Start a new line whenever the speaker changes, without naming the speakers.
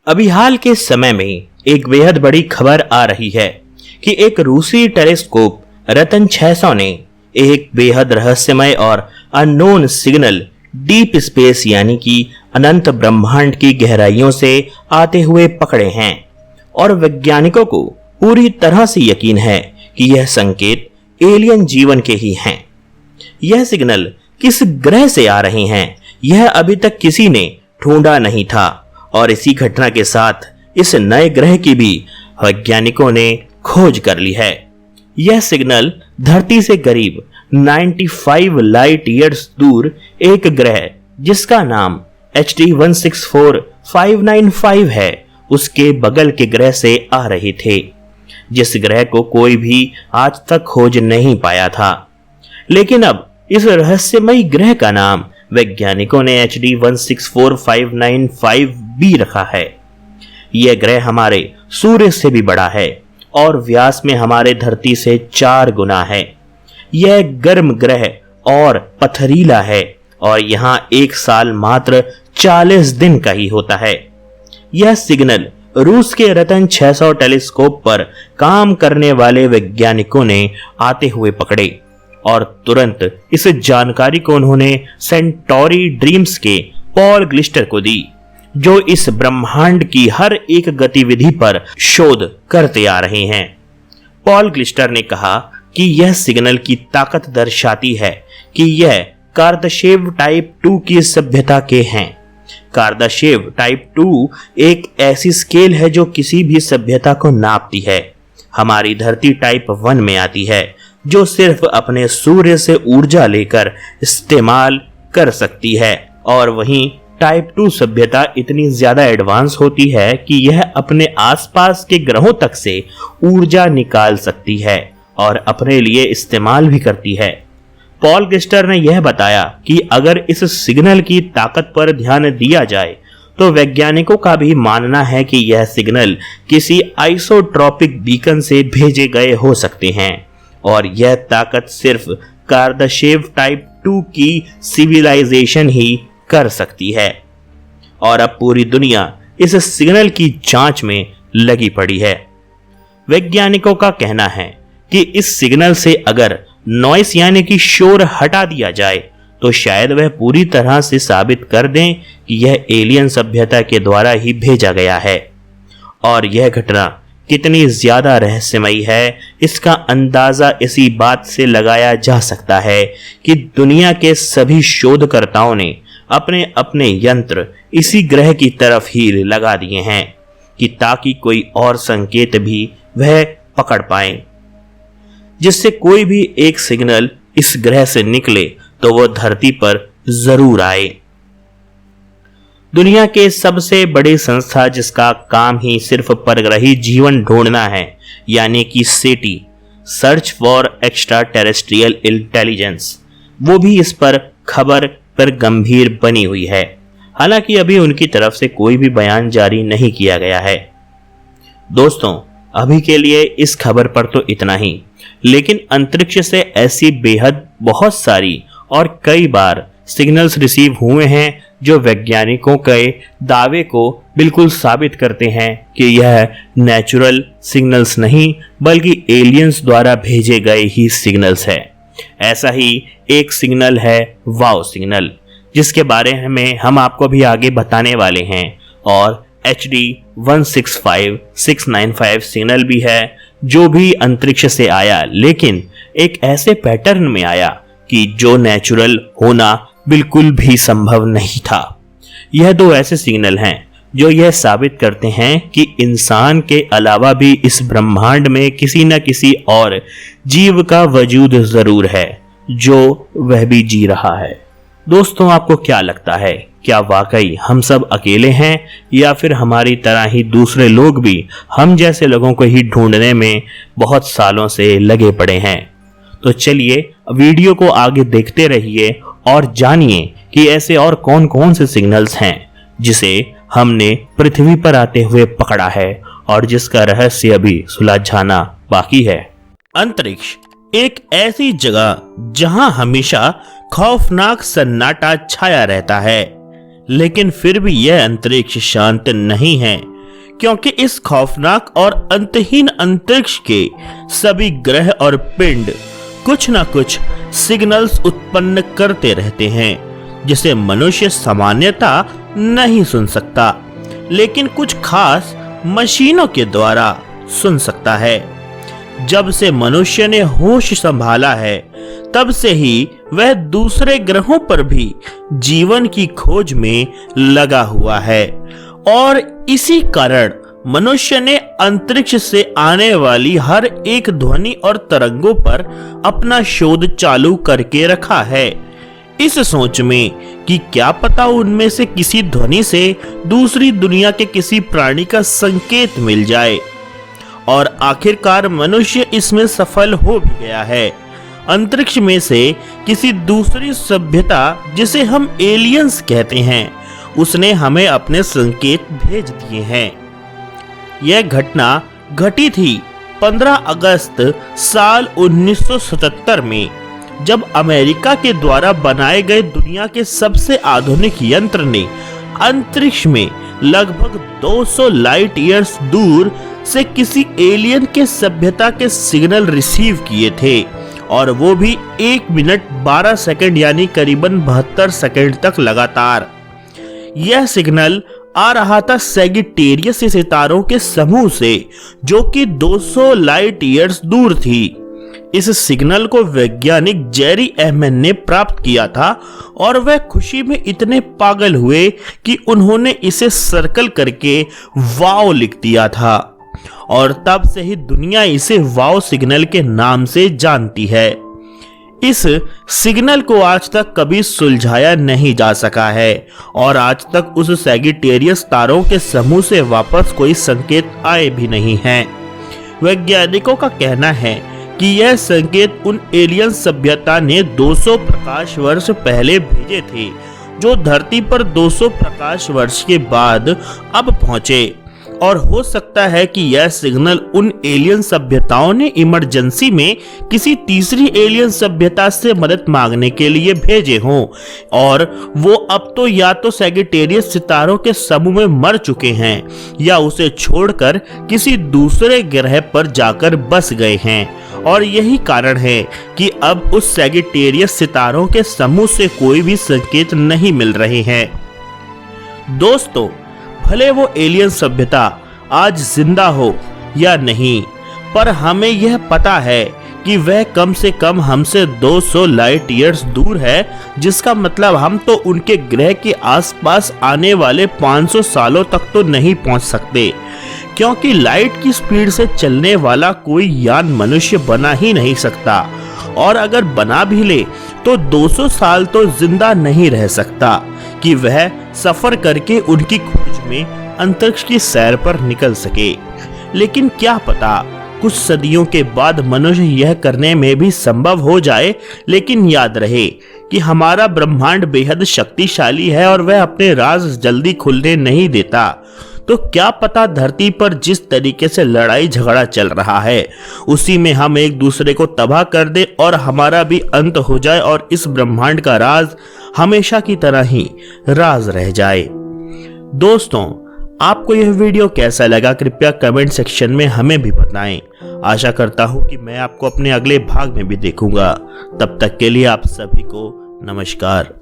अभी हाल के समय में एक बेहद बड़ी खबर आ रही है कि एक रूसी टेलीस्कोप रतन 600 ने एक बेहद रहस्यमय और अननोन सिग्नल डीप स्पेस यानी कि अनंत ब्रह्मांड की गहराइयों से आते हुए पकड़े हैं और वैज्ञानिकों को पूरी तरह से यकीन है कि यह संकेत एलियन जीवन के ही हैं। यह सिग्नल किस ग्रह से आ रहे हैं यह अभी तक किसी ने ढूंढा नहीं था और इसी घटना के साथ इस नए ग्रह की भी वैज्ञानिकों ने खोज कर ली है। यह सिग्नल धरती से करीब 95 लाइट ईयर्स दूर एक ग्रह जिसका नाम HD 164595 है उसके बगल के ग्रह से आ रहे थे, जिस ग्रह को कोई भी आज तक खोज नहीं पाया था। लेकिन अब इस रहस्यमयी ग्रह का नाम वैज्ञानिकों ने HD 164595b रखा है। यह ग्रह हमारे सूर्य से भी बड़ा है और व्यास में हमारे धरती से 4 गुना है। यह गर्म ग्रह और पथरीला है और यहाँ एक साल मात्र 40 दिन का ही होता है। यह सिग्नल रूस के रतन 600 टेलीस्कोप पर काम करने वाले वैज्ञानिकों ने आते हुए पकड़े और तुरंत इस जानकारी को उन्होंने सेंटोरी ड्रीम्स के पॉल ग्लिस्टर को दी, जो इस ब्रह्मांड की हर एक गतिविधि पर शोध करते आ रहे हैं। पॉल ग्लिस्टर ने कहा कि यह सिग्नल की ताकत दर्शाती है कि यह कार्दाशेव टाइप 2 की सभ्यता के हैं। कार्दाशेव टाइप 2 एक ऐसी स्केल है जो किसी भी सभ्यता को नापती है। हमारी धरती टाइप 1 में आती है, जो सिर्फ अपने सूर्य से ऊर्जा लेकर इस्तेमाल कर सकती है, और वहीं टाइप 2 सभ्यता इतनी ज्यादा एडवांस होती है कि यह अपने आसपास के ग्रहों तक से ऊर्जा निकाल सकती है और अपने लिए इस्तेमाल भी करती है। पॉल ग्लिस्टर ने यह बताया कि अगर इस सिग्नल की ताकत पर ध्यान दिया जाए तो वैज्ञानिकों का भी मानना है कि यह सिग्नल किसी आइसोट्रॉपिक बीकन से भेजे गए हो सकते हैं और यह ताकत सिर्फ कार्दाशेव टाइप 2 की सिविलाइजेशन ही कर सकती है। और अब पूरी दुनिया इस सिग्नल की जांच में लगी पड़ी है। वैज्ञानिकों का कहना है कि इस सिग्नल से अगर नॉइस यानी कि शोर हटा दिया जाए तो शायद वह पूरी तरह से साबित कर दें कि यह एलियन सभ्यता के द्वारा ही भेजा गया है। और यह घटना कितनी ज्यादा रहस्यमयी है इसका अंदाजा इसी बात से लगाया जा सकता है कि दुनिया के सभी शोधकर्ताओं ने अपने अपने यंत्र इसी ग्रह की तरफ ही लगा दिए हैं कि ताकि कोई और संकेत भी वह पकड़ पाए, जिससे कोई भी एक सिग्नल इस ग्रह से निकले तो वो धरती पर जरूर आए। दुनिया के सबसे बड़ी संस्था जिसका काम ही सिर्फ परग्रही जीवन ढूंढना है यानी कि SETI, search for extra terrestrial intelligence, वो भी इस पर खबर पर गंभीर बनी हुई है। हालांकि अभी उनकी तरफ से कोई भी बयान जारी नहीं किया गया है। दोस्तों, अभी के लिए इस खबर पर तो इतना ही, लेकिन अंतरिक्ष से ऐसी बेहद बहुत सारी और कई बार सिग्नल्स रिसीव हुए हैं जो वैज्ञानिकों के दावे को बिल्कुल साबित करते हैं कि यह नेचुरल सिग्नल्स नहीं बल्कि एलियंस द्वारा भेजे गए ही सिग्नल्स है। ऐसा ही एक सिग्नल है वाव सिग्नल, जिसके बारे में हम आपको भी आगे बताने वाले हैं, और HD 165695 सिग्नल भी है जो भी अंतरिक्ष से आया, लेकिन एक ऐसे पैटर्न में आया कि जो नेचुरल होना बिल्कुल भी संभव नहीं था। यह 2 ऐसे सिग्नल हैं जो यह साबित करते हैं कि इंसान के अलावा भी इस ब्रह्मांड में किसी न किसी और जीव का वजूद जरूर है, जो वह भी जी रहा है। दोस्तों, आपको क्या लगता है, क्या वाकई हम सब अकेले हैं या फिर हमारी तरह ही दूसरे लोग भी हम जैसे लोगों को ही ढूंढने में बहुत सालों से लगे पड़े हैं? तो चलिए वीडियो को आगे देखते रहिए और जानिए कि ऐसे और कौन कौन से सिग्नल्स हैं जिसे हमने पृथ्वी पर आते हुए पकड़ा है और जिसका रहस्य अभी सुलझाना बाकी है। अंतरिक्ष एक ऐसी जगह जहां हमेशा खौफनाक सन्नाटा छाया रहता है, लेकिन फिर भी यह अंतरिक्ष शांत नहीं है। क्योंकि इस खौफनाक और अंतहीन अंतरिक्ष के सभी ग्रह और पिंड कुछ न कुछ सिग्नल्स उत्पन्न करते रहते हैं जिसे मनुष्य सामान्यता नहीं सुन सकता, लेकिन कुछ खास मशीनों के द्वारा सुन सकता है। जब से मनुष्य ने होश संभाला है तब से ही वह दूसरे ग्रहों पर भी जीवन की खोज में लगा हुआ है और इसी कारण मनुष्य ने अंतरिक्ष से आने वाली हर एक ध्वनि और तरंगों पर अपना शोध चालू करके रखा है, इस सोच में कि क्या पता उनमें से किसी ध्वनि से दूसरी दुनिया के किसी प्राणी का संकेत मिल जाए। और आखिरकार मनुष्य इसमें सफल हो भी गया है। अंतरिक्ष में से किसी दूसरी सभ्यता जिसे हम एलियंस कहते हैं, उसने हमें अपने संकेत भेज दिए हैं। यह घटना घटी थी 15 अगस्त साल 1977 में, जब अमेरिका के द्वारा बनाए गए दुनिया के सबसे आधुनिक यंत्र ने अंतरिक्ष में लगभग 200 लाइट ईयर्स दूर से किसी एलियन के सभ्यता के सिग्नल रिसीव किए थे, और वो भी 1 मिनट 12 सेकंड यानी करीबन 72 सेकंड तक लगातार। यह सिग्नल आ रहा था सैगिटेरियस सितारों के समूह से, जो कि 200 लाइट ईयर्स दूर थी। इस सिग्नल को वैज्ञानिक जेरी एहमन ने प्राप्त किया था और वह खुशी में इतने पागल हुए कि उन्होंने इसे सर्कल करके वाव लिख दिया था, और तब से ही दुनिया इसे वाव सिग्नल के नाम से जानती है। इस सिग्नल को आज तक कभी सुलझाया नहीं जा सका है और आज तक उस सैगिटेरियस तारों के समूह से वापस कोई संकेत आए भी नहीं हैं। वैज्ञानिकों का कहना है कि यह संकेत उन एलियन सभ्यता ने 200 प्रकाश वर्ष पहले भेजे थे, जो धरती पर 200 प्रकाश वर्ष के बाद अब पहुंचे, और हो सकता है कि यह सिग्नल उन एलियन सभ्यताओं ने इमरजेंसी में किसी तीसरी एलियन सभ्यता से मदद मांगने के लिए भेजे हों, और वो अब तो या तो सैगिटेरियस सितारों के समूह में मर चुके हैं या उसे छोड़कर किसी दूसरे ग्रह पर जाकर बस गए हैं, और यही कारण है कि अब उस सैगिटेरियस सितारों के समूह से कोई भी संकेत नहीं मिल रहे हैं। दोस्तों, भले वो एलियन सभ्यता आज जिंदा हो या नहीं, पर हमें यह पता है कि वह कम से कम हमसे 200 लाइट ईयर्स दूर है, जिसका मतलब हम तो उनके ग्रह के आसपास आने वाले 500 सालों तक तो नहीं पहुंच सकते, क्योंकि लाइट की स्पीड से चलने वाला कोई यान मनुष्य बना ही नहीं सकता, और अगर बना भी ले तो 200 साल तो जिंदा नहीं रह सकता कि वह सफर करके उनकी खोज में अंतरिक्ष की सैर पर निकल सके। लेकिन क्या पता कुछ सदियों के बाद मनुष्य यह करने में भी संभव हो जाए। लेकिन याद रहे कि हमारा ब्रह्मांड बेहद शक्तिशाली है और वह अपने राज जल्दी खुलने नहीं देता। तो क्या पता धरती पर जिस तरीके से लड़ाई झगड़ा चल रहा है उसी में हम एक दूसरे को तबाह कर दे और हमारा भी अंत हो जाए और इस ब्रह्मांड का राज हमेशा की तरह ही राज रह जाए। दोस्तों, आपको यह वीडियो कैसा लगा कृपया कमेंट सेक्शन में हमें भी बताएं। आशा करता हूं कि मैं आपको अपने अगले भाग में भी देखूंगा। तब तक के लिए आप सभी को नमस्कार।